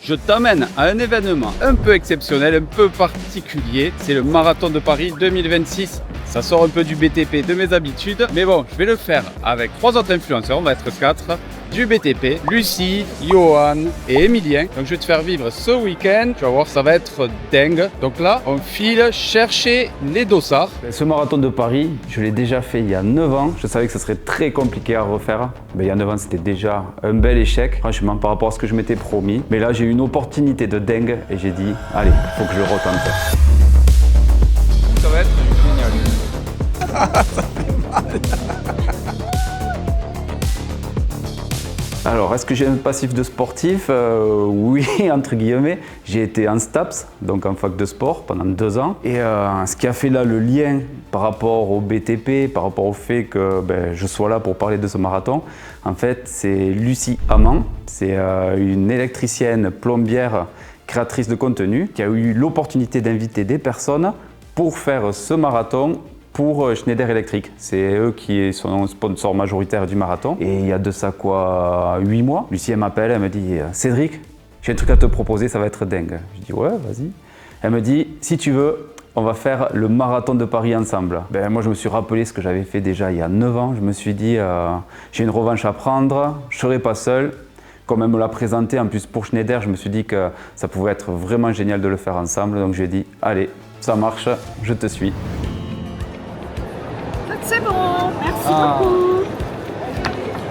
je t'emmène à un événement un peu exceptionnel, un peu particulier. C'est le Marathon de Paris 2026. Ça sort un peu du BTP, de mes habitudes. Mais bon, je vais le faire avec 3 autres influenceurs, on va être 4. Du BTP, Lucie, Johan et Emilien. Donc je vais te faire vivre ce week-end. Tu vas voir, ça va être dingue. Donc là, on file chercher les dossards. Ce marathon de Paris, je l'ai déjà fait il y a 9 ans. Je savais que ce serait très compliqué à refaire. Il y a 9 ans, c'était déjà un bel échec, franchement, par rapport à ce que je m'étais promis. Mais là, j'ai eu une opportunité de dingue et j'ai dit, allez, il faut que je le retente. Ça va être génial. Ça fait mal. Alors, est-ce que j'ai un passif de sportif? Oui, entre guillemets. J'ai été en STAPS, donc en fac de sport, pendant 2 ans. Et ce qui a fait là le lien par rapport au BTP, par rapport au fait que je sois là pour parler de ce marathon, en fait, c'est Lucie Amand. C'est une électricienne plombière, créatrice de contenu, qui a eu l'opportunité d'inviter des personnes pour faire ce marathon pour Schneider Electric. C'est eux qui sont sponsors majoritaires du marathon. Et il y a de ça quoi 8 mois, Lucie elle m'appelle, elle me dit « Cédric, j'ai un truc à te proposer, ça va être dingue. » Je dis « Ouais, vas-y. » Elle me dit « Si tu veux, on va faire le marathon de Paris ensemble. » Moi, je me suis rappelé ce que j'avais fait déjà il y a 9 ans. Je me suis dit « J'ai une revanche à prendre, je ne serai pas seul. » Comme elle me l'a présenté, en plus pour Schneider, je me suis dit que ça pouvait être vraiment génial de le faire ensemble. Donc, je lui ai dit « Allez, ça marche, je te suis. » C'est bon, merci beaucoup.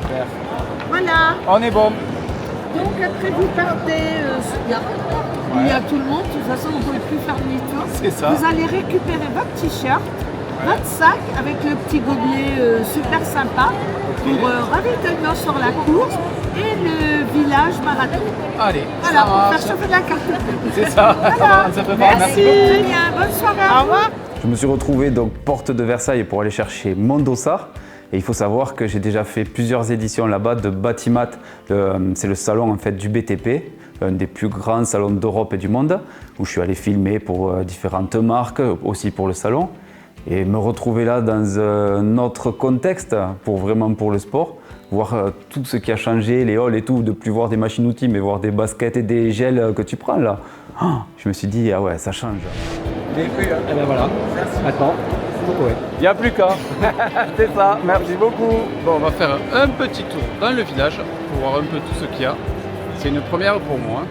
Super. Voilà. On est bon. Donc après vous partez, il y a tout le monde, de toute façon vous ne pouvez plus faire demi-tour. C'est ça. Vous allez récupérer votre t-shirt, votre sac avec le petit gobelet super sympa pour ravitaillement sur la course et le village marathon. Allez, Voilà, ça pour marche. faire chauffer la carte. C'est ça. Voilà. Ça prépare. Merci. Très bien, bonne soirée. Au revoir. Je me suis retrouvé donc porte de Versailles pour aller chercher mon dossard. Et il faut savoir que j'ai déjà fait plusieurs éditions là-bas de Batimat. C'est le salon en fait du BTP, un des plus grands salons d'Europe et du monde, où je suis allé filmer pour différentes marques, aussi pour le salon. Et me retrouver là dans un autre contexte, pour le sport, voir tout ce qui a changé, les halls et tout, de plus voir des machines-outils, mais voir des baskets et des gels que tu prends là. Je me suis dit, ah ouais, ça change. Et ben voilà. Attends. Il n'y a plus qu'à. C'est ça. Merci beaucoup. Bon, on va faire un petit tour dans le village pour voir un peu tout ce qu'il y a. C'est une première pour moi.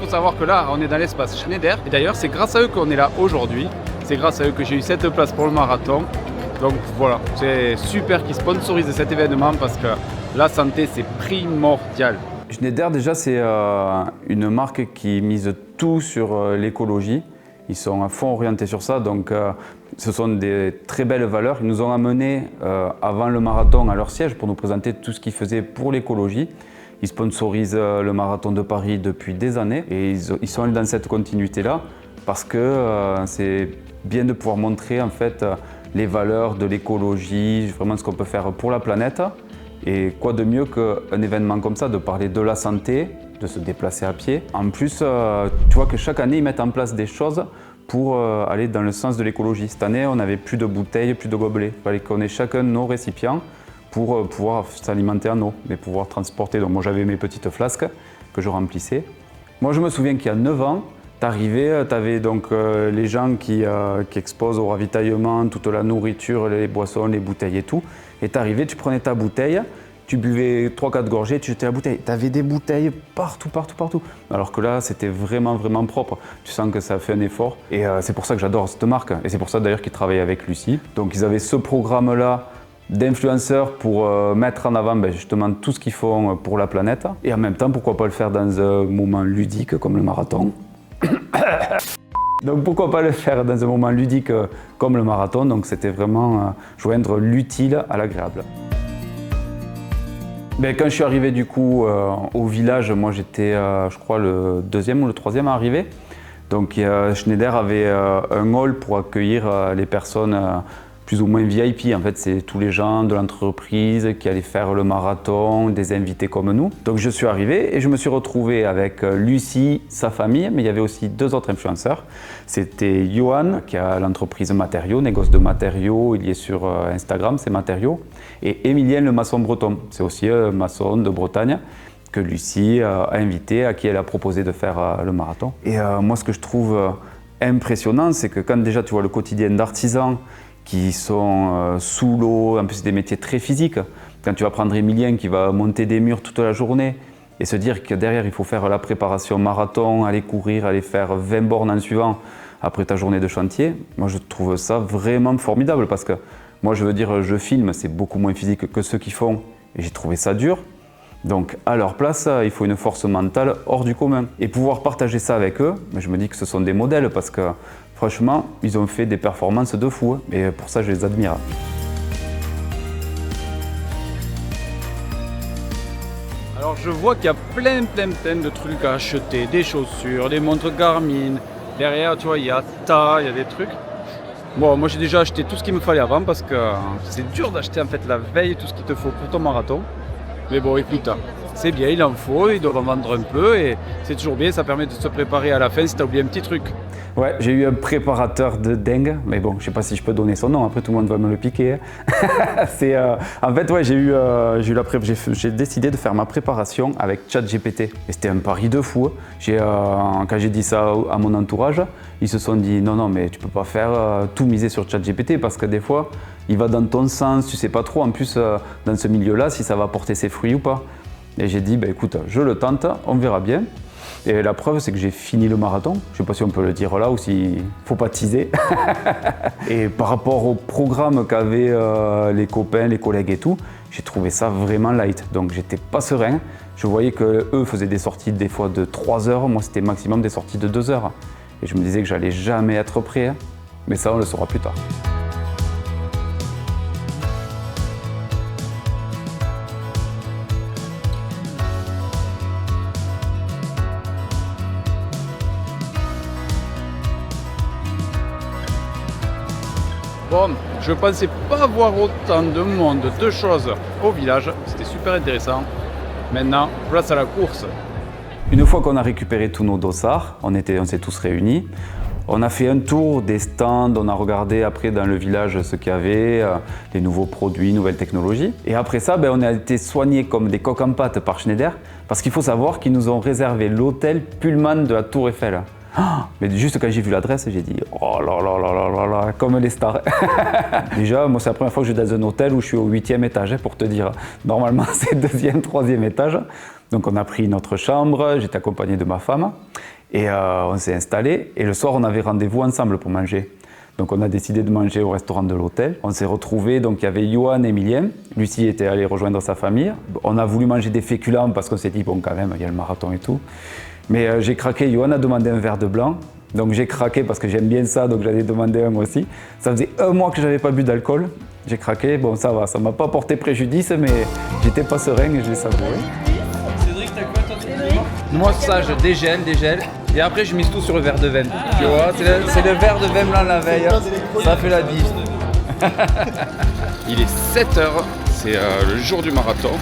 Il faut savoir que là, on est dans l'espace Schneider. Et d'ailleurs, c'est grâce à eux qu'on est là aujourd'hui. C'est grâce à eux que j'ai eu cette place pour le marathon. Donc voilà, c'est super qu'ils sponsorisent cet événement parce que la santé, c'est primordial. Schneider, déjà, c'est une marque qui mise tout sur l'écologie. Ils sont à fond orientés sur ça, donc ce sont des très belles valeurs. Ils nous ont amenés avant le marathon à leur siège pour nous présenter tout ce qu'ils faisaient pour l'écologie. Ils sponsorisent le marathon de Paris depuis des années et ils sont allés dans cette continuité-là parce que c'est bien de pouvoir montrer en fait les valeurs de l'écologie, vraiment ce qu'on peut faire pour la planète. Et quoi de mieux qu'un événement comme ça, de parler de la santé, de se déplacer à pied. En plus, tu vois que chaque année, ils mettent en place des choses pour aller dans le sens de l'écologie. Cette année, on n'avait plus de bouteilles, plus de gobelets. Il fallait qu'on ait chacun nos récipients pour pouvoir s'alimenter en eau et pouvoir transporter. Donc moi, j'avais mes petites flasques que je remplissais. Moi, je me souviens qu'il y a 9 ans, t'arrivais, t'avais donc les gens qui exposent au ravitaillement toute la nourriture, les boissons, les bouteilles et tout. Et t'arrivais, tu prenais ta bouteille, tu buvais 3-4 gorgées, tu jetais la bouteille. T'avais des bouteilles partout, partout, partout. Alors que là, c'était vraiment, vraiment propre. Tu sens que ça a fait un effort. Et c'est pour ça que j'adore cette marque. Et c'est pour ça d'ailleurs qu'ils travaillent avec Lucie. Donc ils avaient ce programme-là d'influenceurs pour mettre en avant justement tout ce qu'ils font pour la planète. Et en même temps, pourquoi pas le faire dans un moment ludique comme le marathon. Donc pourquoi pas le faire dans un moment ludique comme le marathon. Donc c'était vraiment joindre l'utile à l'agréable. Quand je suis arrivé du coup au village, moi j'étais je crois le 2e ou le 3e à arriver. Donc Schneider avait un hall pour accueillir les personnes plus ou moins VIP. En fait, c'est tous les gens de l'entreprise qui allaient faire le marathon, des invités comme nous. Donc je suis arrivé et je me suis retrouvé avec Lucie, sa famille, mais il y avait aussi 2 autres influenceurs. C'était Johan, qui a l'entreprise Matériaux, négoce de matériaux, il y est sur Instagram, c'est Matériaux. Et Émilien, le maçon breton, c'est aussi un maçon de Bretagne, que Lucie a invité, à qui elle a proposé de faire le marathon. Et moi, ce que je trouve impressionnant, c'est que quand déjà tu vois le quotidien d'artisans qui sont sous l'eau, en plus c'est des métiers très physiques. Quand tu vas prendre Émilien qui va monter des murs toute la journée et se dire que derrière il faut faire la préparation marathon, aller courir, aller faire 20 bornes en suivant après ta journée de chantier, moi je trouve ça vraiment formidable parce que moi je veux dire, je filme, c'est beaucoup moins physique que ceux qui font et j'ai trouvé ça dur. Donc à leur place, il faut une force mentale hors du commun. Et pouvoir partager ça avec eux, je me dis que ce sont des modèles parce que franchement, ils ont fait des performances de fou. Et pour ça, je les admire. Alors je vois qu'il y a plein de trucs à acheter, des chaussures, des montres Garmin. Derrière, tu vois, il y a il y a des trucs. Bon, moi j'ai déjà acheté tout ce qu'il me fallait avant parce que c'est dur d'acheter en fait la veille tout ce qu'il te faut pour ton marathon. Mais bon, écoute, c'est bien, il en faut, il doit en vendre un peu et c'est toujours bien, ça permet de se préparer à la fin si tu as oublié un petit truc. Ouais, j'ai eu un préparateur de dingue, mais bon, je sais pas si je peux donner son nom, après tout le monde va me le piquer. En fait, ouais, j'ai décidé de faire ma préparation avec ChatGPT. Et c'était un pari de fou. Quand j'ai dit ça à mon entourage, ils se sont dit non, mais tu peux pas faire tout miser sur ChatGPT parce que des fois, il va dans ton sens, tu sais pas trop en plus dans ce milieu-là si ça va porter ses fruits ou pas. Et j'ai dit, écoute, je le tente, on verra bien. Et la preuve, c'est que j'ai fini le marathon. Je ne sais pas si on peut le dire là ou s'il ne faut pas teaser. Et par rapport au programme qu'avaient les copains, les collègues et tout, j'ai trouvé ça vraiment light. Donc j'étais pas serein. Je voyais qu'eux faisaient des sorties des fois de 3 heures. Moi, c'était maximum des sorties de 2 heures. Et je me disais que j'allais jamais être prêt. Mais ça, on le saura plus tard. Bon, je pensais pas voir autant de monde, de choses au village. C'était super intéressant. Maintenant, place à la course. Une fois qu'on a récupéré tous nos dossards, on s'est tous réunis. On a fait un tour des stands, on a regardé après dans le village ce qu'il y avait, les nouveaux produits, nouvelles technologies. Et après ça, on a été soignés comme des coqs en pâte par Schneider, parce qu'il faut savoir qu'ils nous ont réservé l'hôtel Pullman de la Tour Eiffel. Mais juste quand j'ai vu l'adresse, j'ai dit oh là là là là là là, comme les stars. Déjà, moi c'est la première fois que je suis dans un hôtel où je suis au 8e étage, pour te dire. Normalement c'est 2e, 3e étage. Donc on a pris notre chambre, j'étais accompagné de ma femme et on s'est installé. Et le soir on avait rendez-vous ensemble pour manger. Donc on a décidé de manger au restaurant de l'hôtel. On s'est retrouvés, donc il y avait Johan et Émilien. Lucie était allée rejoindre sa famille. On a voulu manger des féculents parce qu'on s'est dit bon quand même, il y a le marathon et tout. Mais j'ai craqué, Johan a demandé un verre de blanc. Donc j'ai craqué parce que j'aime bien ça, donc j'allais demander un aussi. Ça faisait 1 mois que je n'avais pas bu d'alcool. J'ai craqué, bon ça va, ça ne m'a pas porté préjudice, mais j'étais pas serein et je l'ai savouré. Cédric, t'as quoi toi? Moi ça, je dégèle. Et après je mise tout sur le verre de vin. Tu vois, c'est le verre de vin blanc la veille. Ça fait la diff. Il est 7h, c'est le jour du marathon.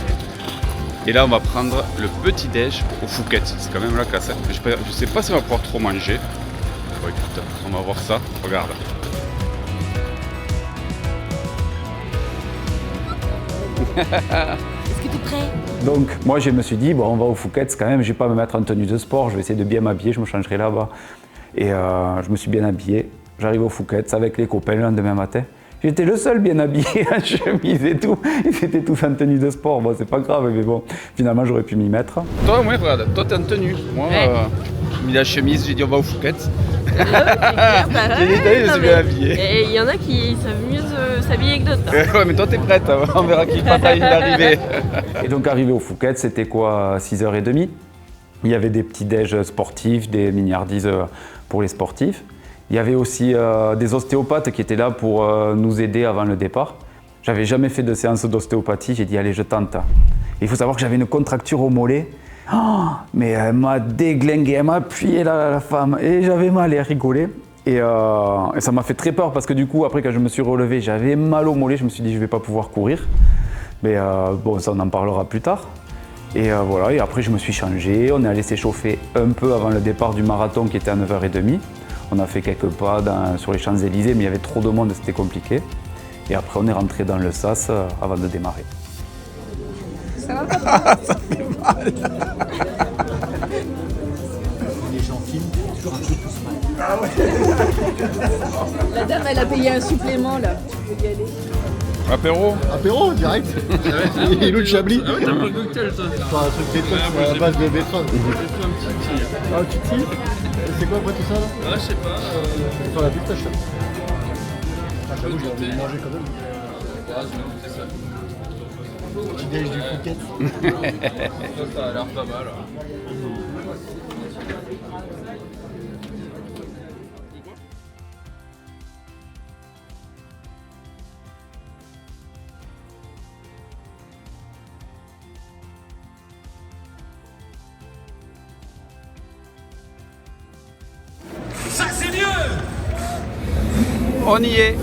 Et là, on va prendre le petit déj au Fouquet. C'est quand même la classe. Je sais pas si on va pouvoir trop manger. Bon, écoute, on va voir ça. Regarde. Est-ce que tu es prêt? Donc, moi, je me suis dit, bon, on va au Fouquet quand même. Je vais pas me mettre en tenue de sport. Je vais essayer de bien m'habiller. Je me changerai là-bas. Et je me suis bien habillé. J'arrive au Fouquet avec les copains le lendemain matin. J'étais le seul bien habillé en chemise et tout. Ils étaient tous en tenue de sport. Bon, c'est pas grave, mais bon, finalement, j'aurais pu m'y mettre. Toi, moi, regarde, toi, t'es en tenue. Moi, j'ai mis la chemise, j'ai dit on va au Fouquet. J'ai dit, je suis bien habillé. Et il y en a qui savent mieux s'habiller que d'autres. Ouais, mais toi, t'es prête. On verra qui passe à ligne d'arrivée. Et donc, arrivé au Fouquet, c'était quoi, 6h30. Il y avait des petits déj sportifs, des mignardises pour les sportifs. Il y avait aussi des ostéopathes qui étaient là pour nous aider avant le départ. J'avais jamais fait de séance d'ostéopathie, j'ai dit allez je tente. Il faut savoir que j'avais une contracture au mollet. Oh, mais elle m'a déglingué, elle m'a appuyé la femme et j'avais mal et elle rigolait. Et ça m'a fait très peur parce que du coup, après quand je me suis relevé, j'avais mal au mollet, je me suis dit je vais pas pouvoir courir. Mais bon, ça on en parlera plus tard. Et voilà, et après je me suis changé, on est allé s'échauffer un peu avant le départ du marathon qui était à 9h30. On a fait quelques pas sur les Champs-Élysées, mais il y avait trop de monde, c'était compliqué. Et après on est rentré dans le sas avant de démarrer. Ça va pas? Ça fait mal. Les gens filment, toujours un truc tout se mal. La dame, elle a payé un supplément là. Tu peux y aller. Apéro. Apéro, direct. Et l'autre Chablis. Ah ouais, t'as pas le cocktail toi. Enfin, un truc détox à la base de betterave. Un petit tir. Ah, tu te files? C'est quoi après tout ça là? Ah, je sais pas. Sur la pistache là. Ah, j'avoue, j'ai envie de manger quand même. C'est ça. Petit déj du Phuket. Ça a l'air pas mal. On y est,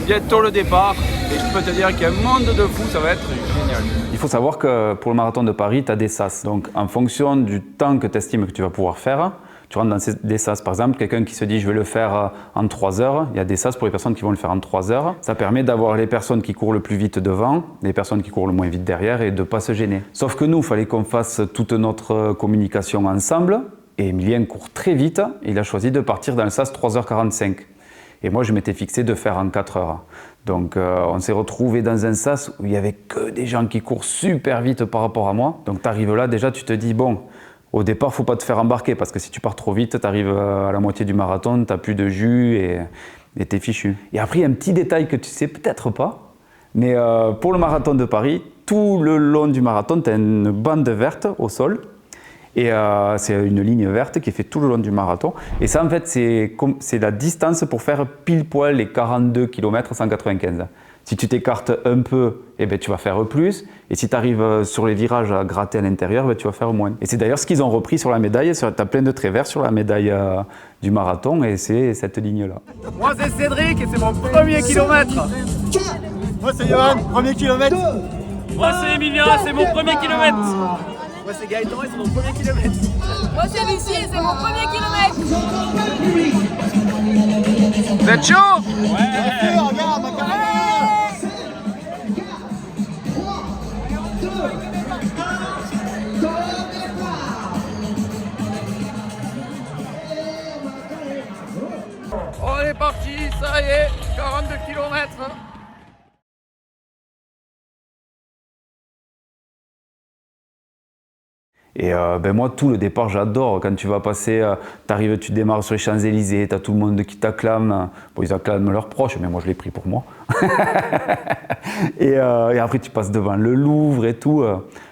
bientôt le départ, et je peux te dire qu'il y a un monde de fou, ça va être génial. Il faut savoir que pour le marathon de Paris, tu as des sas. Donc en fonction du temps que tu estimes que tu vas pouvoir faire, tu rentres dans des sas. Par exemple, quelqu'un qui se dit je vais le faire en 3 heures, il y a des sas pour les personnes qui vont le faire en 3 heures. Ça permet d'avoir les personnes qui courent le plus vite devant, les personnes qui courent le moins vite derrière et de ne pas se gêner. Sauf que nous, il fallait qu'on fasse toute notre communication ensemble. Et Emilien court très vite, il a choisi de partir dans le sas 3h45. Et moi, je m'étais fixé de faire en 4 heures. Donc, on s'est retrouvé dans un sas où il n'y avait que des gens qui courent super vite par rapport à moi. Donc, tu arrives là, déjà, tu te dis, bon, au départ, il ne faut pas te faire embarquer parce que si tu pars trop vite, tu arrives à la moitié du marathon, tu n'as plus de jus et tu es fichu. Et après, il y a un petit détail que tu sais peut-être pas, mais pour le marathon de Paris, tout le long du marathon, tu as une bande verte au sol. Et c'est une ligne verte qui est faite tout le long du marathon. Et ça, en fait, c'est la distance pour faire pile poil les 42 km 195. Si tu t'écartes un peu, eh ben, tu vas faire plus. Et si tu arrives sur les virages à gratter à l'intérieur, ben, tu vas faire moins. Et c'est d'ailleurs ce qu'ils ont repris sur la médaille. Tu as plein de traits verts sur la médaille du marathon. Et c'est cette ligne-là. Moi, c'est Cédric et c'est mon premier kilomètre. Moi, c'est Johan, premier kilomètre. Moi c'est Emilien, c'est mon premier kilomètre. Moi, c'est Gaëtan et c'est mon premier kilomètre. Moi c'est Lucie et c'est mon premier kilomètre. Vous êtes chaud? Ouais, regarde, ma caméra. On est parti, ça y est, 42 km. Et ben moi, tout le départ, j'adore. Quand tu vas passer, t'arrives, tu démarres sur les Champs-Élysées, t'as tout le monde qui t'acclame. Bon, ils acclament leurs proches, mais moi, je l'ai pris pour moi. et après, tu passes devant le Louvre et tout.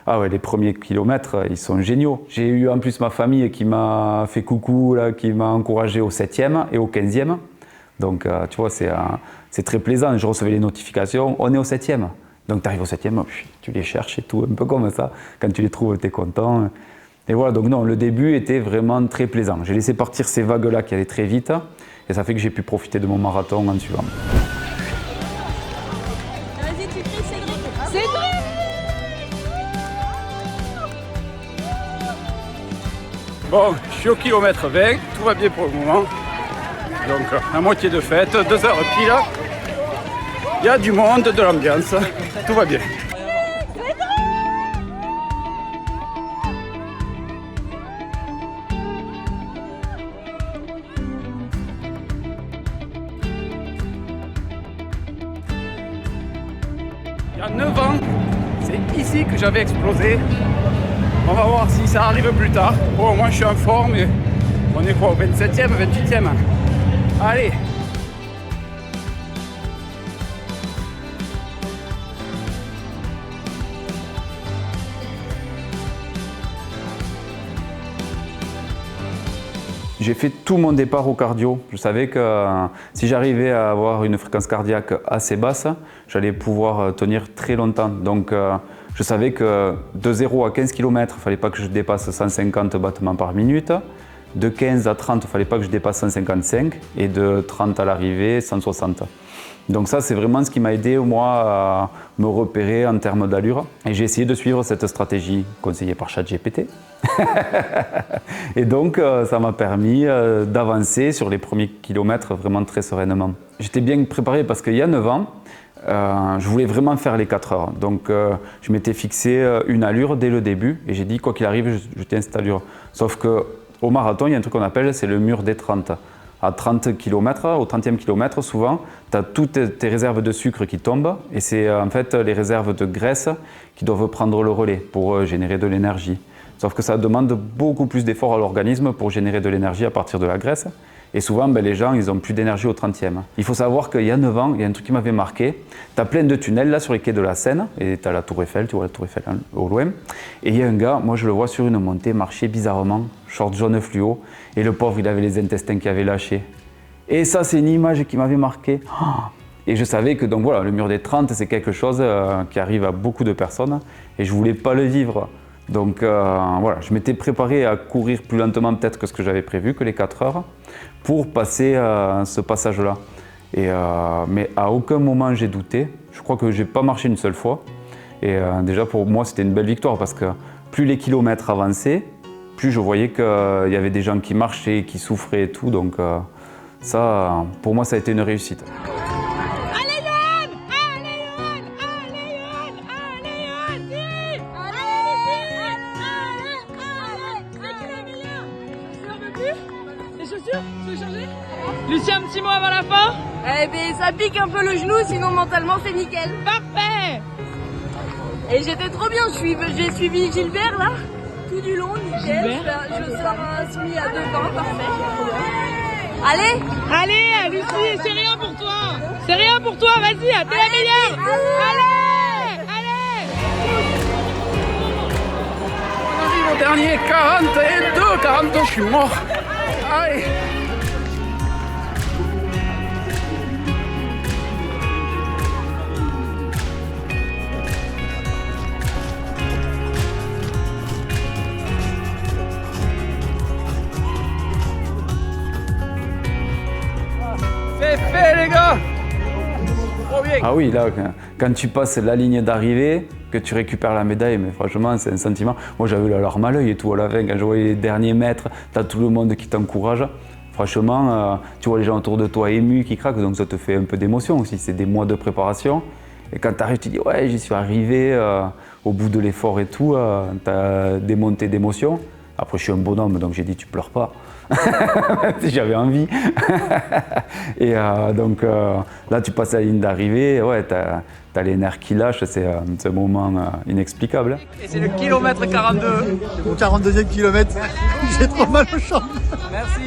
Ah ouais, les premiers kilomètres, ils sont géniaux. J'ai eu en plus ma famille qui m'a fait coucou, là, qui m'a encouragé au 7e et au 15e. Donc, tu vois, c'est très plaisant. Je recevais les notifications, on est au 7e. Donc tu arrives au 7e, tu les cherches et tout, un peu comme ça. Quand tu les trouves, tu es content. Et voilà, donc non, le début était vraiment très plaisant. J'ai laissé partir ces vagues-là qui allaient très vite et ça fait que j'ai pu profiter de mon marathon en suivant. Vas-y, tu cries Cédric. Bon, je suis au kilomètre 20, tout va bien pour le moment. Donc à moitié de fête, 2 heures pile. Il y a du monde, de l'ambiance, tout va bien. Il y a 9 ans, c'est ici que j'avais explosé. On va voir si ça arrive plus tard. Bon, moi je suis en forme, mais on est quoi, au 27e, 28e? Allez! J'ai fait tout mon départ au cardio. Je savais que si j'arrivais à avoir une fréquence cardiaque assez basse, j'allais pouvoir tenir très longtemps. Donc je savais que de 0 à 15 km, il ne fallait pas que je dépasse 150 battements par minute. De 15 à 30, il ne fallait pas que je dépasse 155 et de 30 à l'arrivée, 160. Donc ça, c'est vraiment ce qui m'a aidé, moi, à me repérer en termes d'allure. Et j'ai essayé de suivre cette stratégie conseillée par ChatGPT. Et donc, ça m'a permis d'avancer sur les premiers kilomètres vraiment très sereinement. J'étais bien préparé parce qu'il y a 9 ans, je voulais vraiment faire les 4 heures. Donc, je m'étais fixé une allure dès le début et j'ai dit, quoi qu'il arrive, je tiens cette allure. Sauf qu'au marathon, il y a un truc qu'on appelle, c'est le mur des 30. À 30 km, au 30e kilomètre, souvent, tu as toutes tes réserves de sucre qui tombent et c'est en fait les réserves de graisse qui doivent prendre le relais pour générer de l'énergie. Sauf que ça demande beaucoup plus d'efforts à l'organisme pour générer de l'énergie à partir de la graisse. Et souvent, les gens, ils n'ont plus d'énergie au 30e. Il faut savoir qu'il y a 9 ans, il y a un truc qui m'avait marqué. Tu as plein de tunnels là sur les quais de la Seine, et tu as la Tour Eiffel, tu vois la Tour Eiffel au loin. Et il y a un gars, moi je le vois sur une montée, marcher bizarrement, short jaune fluo, et le pauvre, il avait les intestins qui avaient lâché. Et ça, c'est une image qui m'avait marqué. Et je savais que donc, voilà, le mur des 30, c'est quelque chose qui arrive à beaucoup de personnes, et je ne voulais pas le vivre. Donc voilà, je m'étais préparé à courir plus lentement peut-être que ce que j'avais prévu, que les 4 heures, pour passer ce passage-là. Mais à aucun moment j'ai douté. Je crois que je n'ai pas marché une seule fois. Et déjà pour moi c'était une belle victoire parce que plus les kilomètres avançaient, plus je voyais qu'il y avait des gens qui marchaient, qui souffraient et tout. Donc ça, pour moi ça a été une réussite. Lucien, un petit mot avant la fin? Eh ben, ça pique un peu le genou, sinon mentalement c'est nickel. Parfait! Et j'étais trop bien, j'ai suivi Gilbert là, tout du long, nickel. Je sors un semi à 2,20, parfait. Allez! Allez, Lucie, c'est rien pour toi! C'est rien pour toi, vas-y, t'es la meilleure! Allez! Allez! On arrive au dernier, 42, je suis mort. Allez. C'est fait les gars! Trop bien! Ah oui, là, quand tu passes la ligne d'arrivée, que tu récupères la médaille, mais franchement, c'est un sentiment. Moi, j'avais la larme à l'œil et tout à la fin, quand je voyais les derniers mètres, tu as tout le monde qui t'encourage. Franchement, tu vois les gens autour de toi émus qui craquent, donc ça te fait un peu d'émotion aussi. C'est des mois de préparation. Et quand tu arrives, tu dis ouais, j'y suis arrivé au bout de l'effort et tout, tu as des montées d'émotion. Après, je suis un bonhomme, donc j'ai dit tu pleures pas. J'avais envie. Et donc là, tu passes la ligne d'arrivée, ouais, t'as les nerfs qui lâchent, c'est un moment inexplicable. Et c'est le kilomètre 42. C'est mon 42e kilomètre. J'ai trop mal aux jambes. Merci.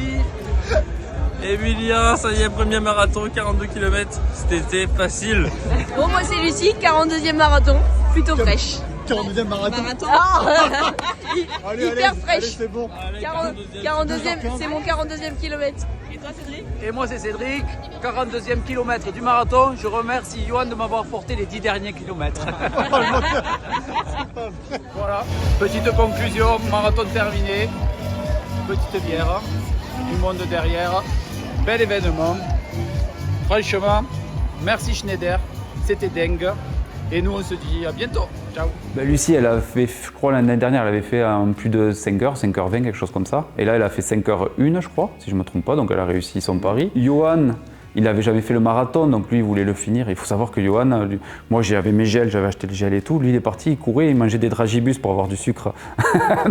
Emilia, ça y est, premier marathon, 42 km. C'était facile. Bon, moi c'est Lucie, 42e marathon, plutôt fraîche. 42e marathon. Allez, Hyper allez, fraîche. allez, c'est bon. 42e, c'est mon 42e kilomètre. Et toi, Cédric? Et moi c'est Cédric, 42e kilomètre du marathon. Je remercie Johan de m'avoir porté les 10 derniers kilomètres. Voilà, petite conclusion, marathon terminé. Petite bière, du monde derrière. Bel événement. Franchement, merci Schneider, c'était dingue. Et nous on se dit à bientôt. Ciao. Lucie, elle a fait, je crois l'année dernière, elle avait fait plus de 5 heures, 5h20, quelque chose comme ça. Et là, elle a fait 5h01, je crois, si je ne me trompe pas, donc elle a réussi son pari. Johan, il n'avait jamais fait le marathon, donc lui, il voulait le finir. Il faut savoir que Johan, moi j'avais mes gels, j'avais acheté le gel et tout. Lui, il est parti, il courait, il mangeait des dragibus pour avoir du sucre.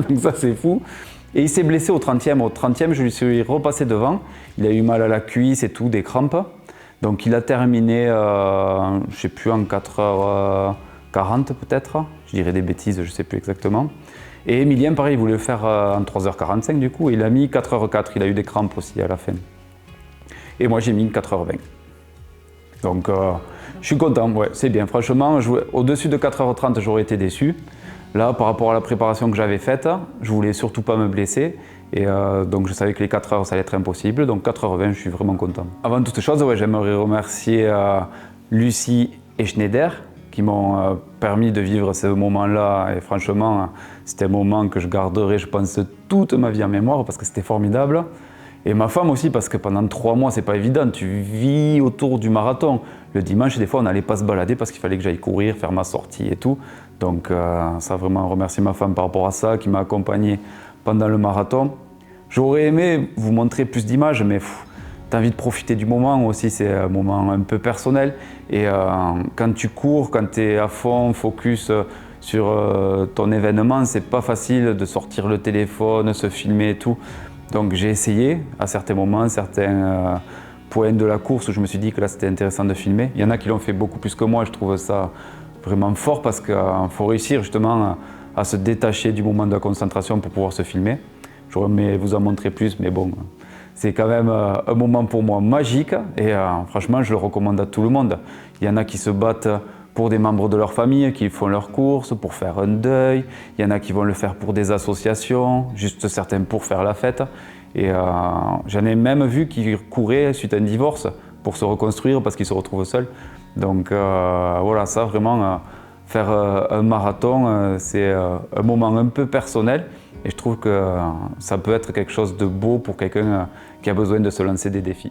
Donc ça, c'est fou. Et il s'est blessé au 30e. Au 30e, je lui suis repassé devant. Il a eu mal à la cuisse et tout, des crampes. Donc il a terminé, je ne sais plus, en 4h40 peut-être. Je dirais des bêtises, je ne sais plus exactement. Et Emilien, pareil, il voulait le faire en 3h45 du coup. Il a mis 4h04, il a eu des crampes aussi à la fin. Et moi, j'ai mis 4h20. Donc je suis content, ouais, c'est bien. Franchement, au-dessus de 4h30, j'aurais été déçu. Là, par rapport à la préparation que j'avais faite, je voulais surtout pas me blesser. Et donc je savais que les 4 heures, ça allait être impossible. Donc 4h20, je suis vraiment content. Avant toute chose, ouais, j'aimerais remercier Lucie et Schneider qui m'ont permis de vivre ce moment-là. Et franchement, C'était un moment que je garderai, je pense, toute ma vie en mémoire parce que c'était formidable. Et ma femme aussi, parce que pendant 3 mois, c'est pas évident, tu vis autour du marathon. Le dimanche, des fois, on n'allait pas se balader parce qu'il fallait que j'aille courir, faire ma sortie et tout. Donc ça, vraiment, remercier ma femme par rapport à ça, qui m'a accompagné pendant le marathon. J'aurais aimé vous montrer plus d'images, mais tu as envie de profiter du moment aussi, c'est un moment un peu personnel. Et quand tu cours, quand tu es à fond, focus sur ton événement, c'est pas facile de sortir le téléphone, se filmer et tout. Donc j'ai essayé à certains moments, certains points de la course où je me suis dit que là c'était intéressant de filmer. Il y en a qui l'ont fait beaucoup plus que moi, je trouve ça vraiment fort parce qu'il faut réussir justement à se détacher du moment de la concentration pour pouvoir se filmer. J'aurais aimé vous en montrer plus, mais bon, c'est quand même un moment pour moi magique et franchement je le recommande à tout le monde. Il y en a qui se battent pour des membres de leur famille, qui font leurs courses, pour faire un deuil. Il y en a qui vont le faire pour des associations, juste certains pour faire la fête. Et j'en ai même vu qui couraient suite à un divorce pour se reconstruire parce qu'ils se retrouvent seuls. Donc voilà, ça vraiment, faire un marathon, c'est un moment un peu personnel. Et je trouve que ça peut être quelque chose de beau pour quelqu'un qui a besoin de se lancer des défis.